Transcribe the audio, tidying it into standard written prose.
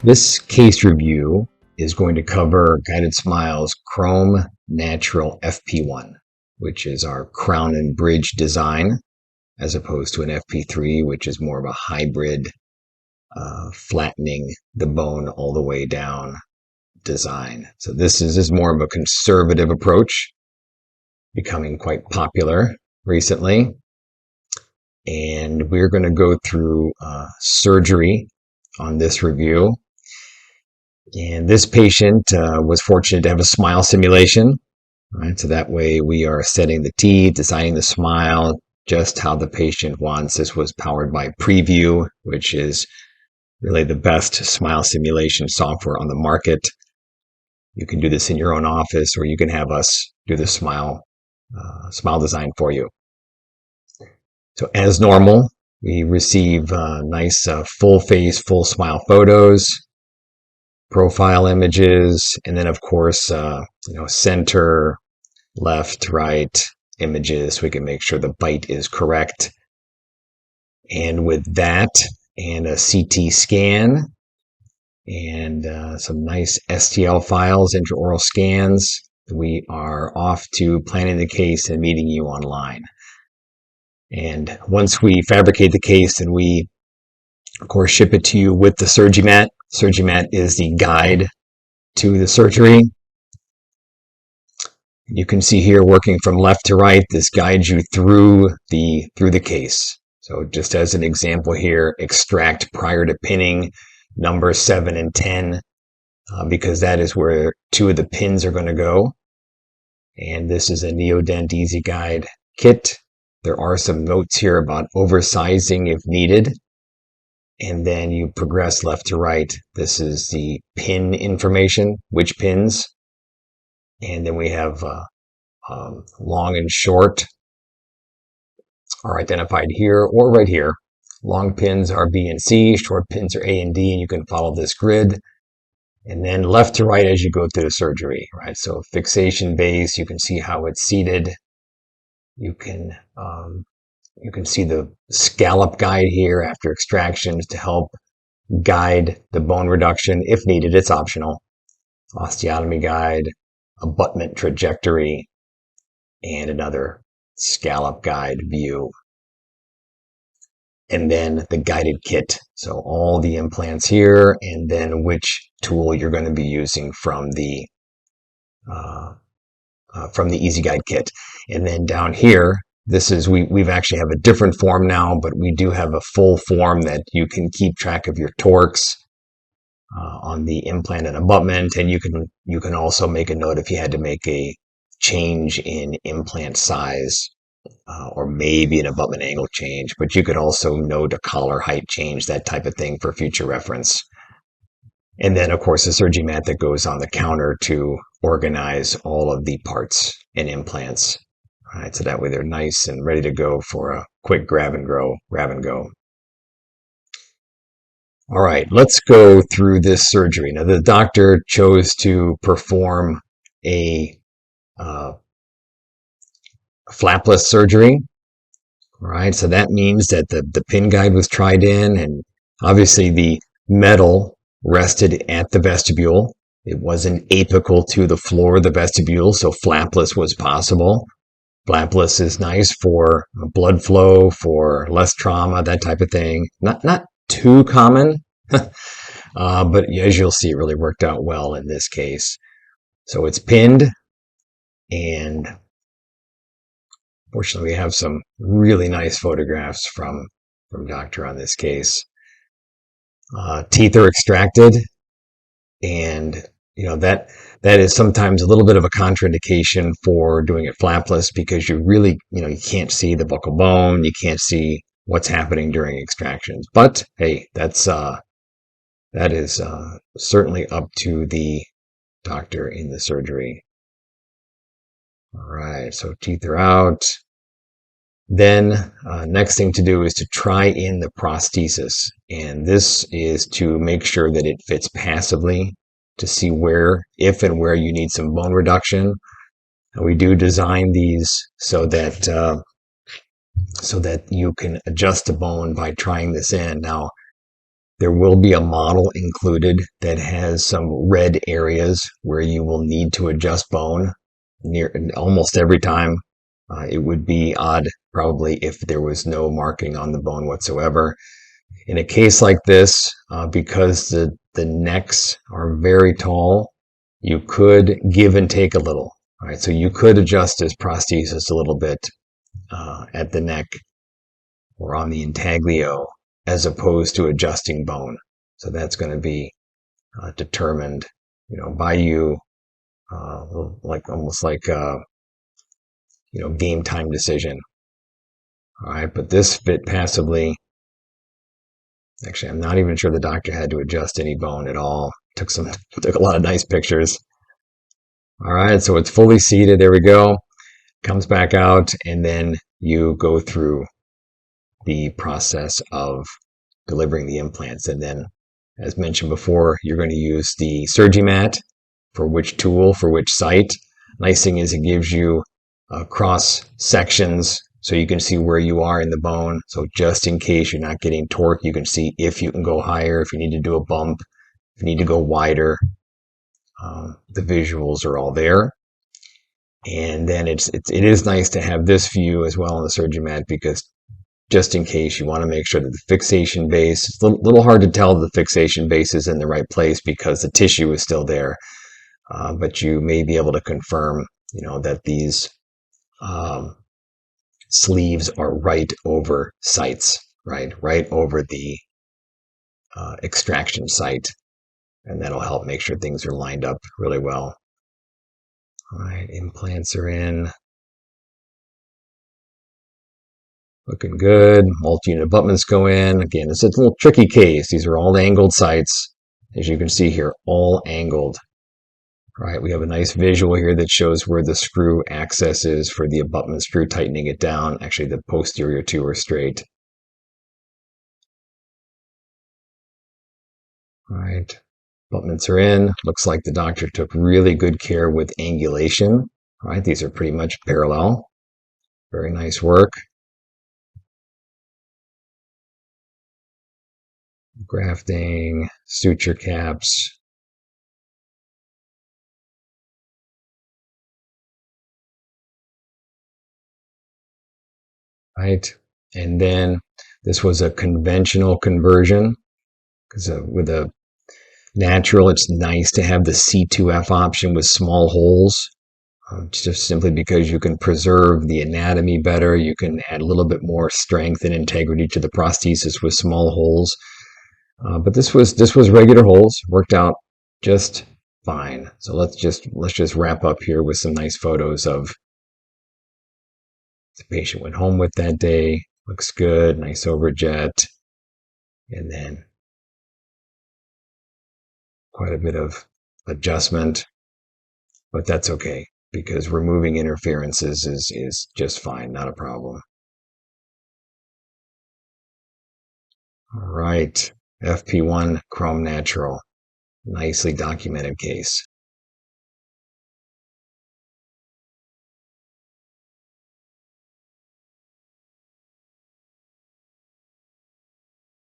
This case review is going to cover GuidedSMILE's Chrome Natural FP1, which is our crown and bridge design, as opposed to an FP3, which is more of a hybrid, flattening the bone all the way down design. So this is more of a conservative approach, becoming quite popular recently. And we're going to go through surgery on this review. And this patient was fortunate to have a smile simulation. Right? So that way we are setting the teeth, designing the smile, just how the patient wants. This was powered by Preview, which is really the best smile simulation software on the market. You can do this in your own office, or you can have us do the smile design for you. So as normal, we receive nice full face, full smile photos, profile images, and then of course, center, left, right images, so we can make sure the bite is correct. And with that, and a CT scan, and some nice STL files, intraoral scans, we are off to planning the case and meeting you online. And once we fabricate the case, and we, of course, ship it to you with the SurgiMat. SurgiMat is the guide to the surgery. You can see here, working from left to right, this guides you through the case. So just as an example here, extract prior to pinning, number 7 and 10, because that is where 2 of the pins are going to go. And this is a Neodent Easy Guide kit. There are some notes here about oversizing if needed. And then you progress left to right. This is the pin information, which pins. And then we have long and short are identified here or right here. Long pins are B and C, short pins are A and D, and you can follow this grid. And then left to right as you go through the surgery, right? So fixation base, you can see how it's seated. You can see the scallop guide here after extractions to help guide the bone reduction if needed. It's optional. Osteotomy guide, abutment trajectory, and another scallop guide view. And then the guided kit. So all the implants here, and then which tool you're going to be using from the Easy Guide kit. And then down here, this is, we've actually have a different form now, but we do have a full form that you can keep track of your torques on the implant and abutment, and you can also make a note if you had to make a change in implant size or maybe an abutment angle change, but you could also note a collar height change, that type of thing for future reference. And then, of course, a SurgiMat that goes on the counter to organize all of the parts and implants. All right, so that way they're nice and ready to go for a quick grab and go. All right, let's go through this surgery. Now, the doctor chose to perform a flapless surgery. All right, so that means that the pin guide was tried in, and obviously the metal rested at the vestibule. It wasn't apical to the floor of the vestibule, so flapless was possible. Flapless is nice for blood flow, for less trauma, that type of thing. Not too common, but as you'll see, it really worked out well in this case. So it's pinned, and fortunately we have some really nice photographs from doctor on this case. Teeth are extracted, and that is sometimes a little bit of a contraindication for doing it flapless, because you really, you can't see the buccal bone, you can't see what's happening during extractions. But hey, that is certainly up to the doctor in the surgery. All right, so teeth are out. Then next thing to do is to try in the prosthesis, and this is to make sure that it fits passively, to see if and where you need some bone reduction. And we do design these so that you can adjust the bone by trying this in. Now, There will be a model included that has some red areas where you will need to adjust bone near almost every time. It would be odd probably if there was no marking on the bone whatsoever. In a case like this, because the necks are very tall, you could give and take a little. All right, so you could adjust this prosthesis a little bit at the neck or on the intaglio as opposed to adjusting bone. So that's going to be determined, by you, like almost like game time decision. All right, but this fit passively. Actually, I'm not even sure the doctor had to adjust any bone at all. Took a lot of nice pictures. All right, so it's fully seated. There we go. Comes back out, and then you go through the process of delivering the implants. And then, as mentioned before, you're going to use the SurgiMat for which tool, for which site. Nice thing is it gives you cross sections so you can see where you are in the bone. So just in case you're not getting torque, you can see if you can go higher, if you need to do a bump, if you need to go wider. The visuals are all there. And then it is nice to have this view as well on the SurgiMat, because just in case you want to make sure that the fixation base, it's a little hard to tell the fixation base is in the right place because the tissue is still there. But you may be able to confirm, that these sleeves are right over sites, right over the extraction site. And that'll help make sure things are lined up really well. All right, implants are in. Looking good. Multi-unit abutments go in. Again, it's a little tricky case. These are all angled sites. As you can see here, all angled. All right, we have a nice visual here that shows where the screw access is for the abutment screw, tightening it down. Actually, the posterior two are straight. All right, abutments are in. Looks like the doctor took really good care with angulation. All right, these are pretty much parallel. Very nice work. Grafting, suture caps. Right, and then this was a conventional conversion, because with a natural, it's nice to have the C2F option with small holes, just simply because you can preserve the anatomy better. You can add a little bit more strength and integrity to the prosthesis with small holes. But this was regular holes, worked out just fine. So let's just wrap up here with some nice photos of the patient went home with that day. Looks good, nice overjet, and then quite a bit of adjustment, but that's okay because removing interferences is just fine, not a problem. All right, FP1 Chrome Natural, nicely documented case.